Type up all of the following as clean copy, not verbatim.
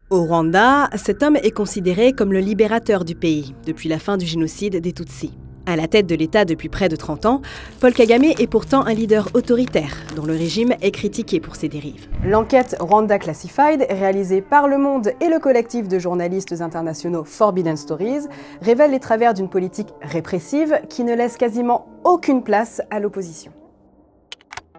Au Rwanda, cet homme est considéré comme le libérateur du pays depuis la fin du génocide des Tutsis. À la tête de l'État depuis près de 30 ans, Paul Kagame est pourtant un leader autoritaire dont le régime est critiqué pour ses dérives. L'enquête Rwanda Classified, réalisée par Le Monde et le collectif de journalistes internationaux Forbidden Stories, révèle les travers d'une politique répressive qui ne laisse quasiment aucune place à l'opposition.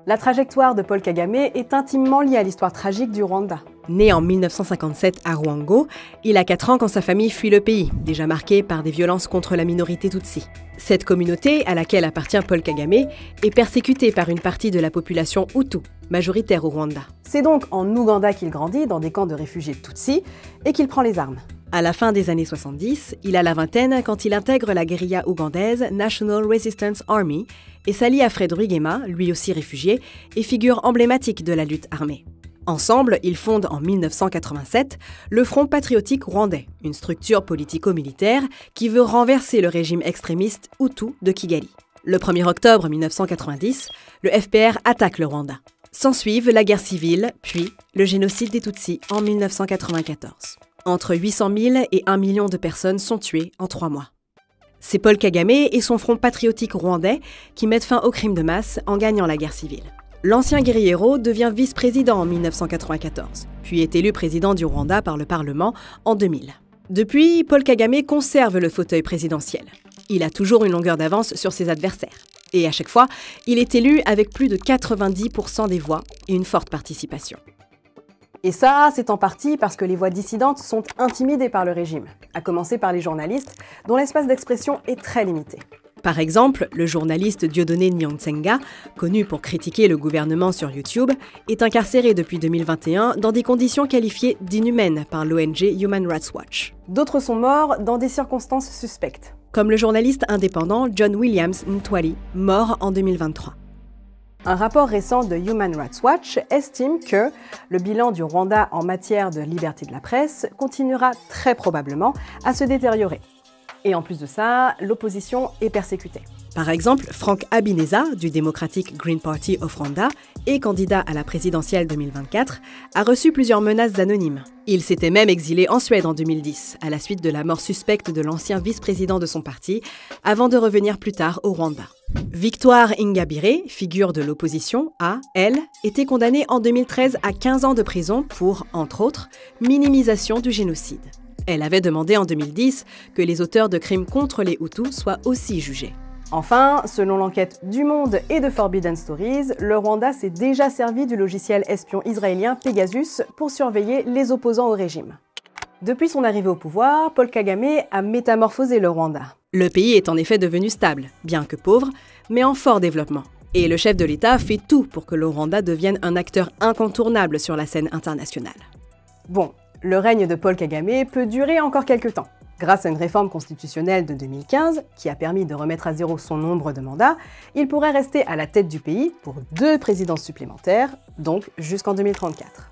La trajectoire de Paul Kagame est intimement liée à l'histoire tragique du Rwanda. Né en 1957 à Rwango, il a 4 ans quand sa famille fuit le pays, déjà marqué par des violences contre la minorité Tutsi. Cette communauté, à laquelle appartient Paul Kagame, est persécutée par une partie de la population Hutu, majoritaire au Rwanda. C'est donc en Ouganda qu'il grandit, dans des camps de réfugiés Tutsi, et qu'il prend les armes. À la fin des années 70, il a la vingtaine quand il intègre la guérilla ougandaise National Resistance Army et s'allie à Fred Rwigema, lui aussi réfugié, et figure emblématique de la lutte armée. Ensemble, ils fondent en 1987 le Front patriotique rwandais, une structure politico-militaire qui veut renverser le régime extrémiste Hutu de Kigali. Le 1er octobre 1990, le FPR attaque le Rwanda. S'ensuivent la guerre civile, puis le génocide des Tutsis en 1994. Entre 800 000 et 1 million de personnes sont tuées en 3 mois. C'est Paul Kagame et son Front patriotique rwandais qui mettent fin aux crimes de masse en gagnant la guerre civile. L'ancien guerriero devient vice-président en 1994, puis est élu président du Rwanda par le Parlement en 2000. Depuis, Paul Kagame conserve le fauteuil présidentiel. Il a toujours une longueur d'avance sur ses adversaires. Et à chaque fois, il est élu avec plus de 90% des voix et une forte participation. Et ça, c'est en partie parce que les voix dissidentes sont intimidées par le régime, à commencer par les journalistes, dont l'espace d'expression est très limité. Par exemple, le journaliste Dieudonné Nyongtsenga, connu pour critiquer le gouvernement sur YouTube, est incarcéré depuis 2021 dans des conditions qualifiées d'inhumaines par l'ONG Human Rights Watch. D'autres sont morts dans des circonstances suspectes, comme le journaliste indépendant John Williams Ntwali, mort en 2023. Un rapport récent de Human Rights Watch estime que le bilan du Rwanda en matière de liberté de la presse continuera très probablement à se détériorer. Et en plus de ça, l'opposition est persécutée. Par exemple, Frank Habineza, du Democratic Green Party of Rwanda et candidat à la présidentielle 2024, a reçu plusieurs menaces anonymes. Il s'était même exilé en Suède en 2010, à la suite de la mort suspecte de l'ancien vice-président de son parti, avant de revenir plus tard au Rwanda. Victoire Ingabire, figure de l'opposition, a, elle, été condamnée en 2013 à 15 ans de prison pour, entre autres, minimisation du génocide. Elle avait demandé en 2010 que les auteurs de crimes contre les Hutus soient aussi jugés. Enfin, selon l'enquête du Monde et de Forbidden Stories, le Rwanda s'est déjà servi du logiciel espion israélien Pegasus pour surveiller les opposants au régime. Depuis son arrivée au pouvoir, Paul Kagame a métamorphosé le Rwanda. Le pays est en effet devenu stable, bien que pauvre, mais en fort développement. Et le chef de l'État fait tout pour que le Rwanda devienne un acteur incontournable sur la scène internationale. Bon, le règne de Paul Kagame peut durer encore quelques temps. Grâce à une réforme constitutionnelle de 2015, qui a permis de remettre à zéro son nombre de mandats, il pourrait rester à la tête du pays pour 2 présidences supplémentaires, donc jusqu'en 2034.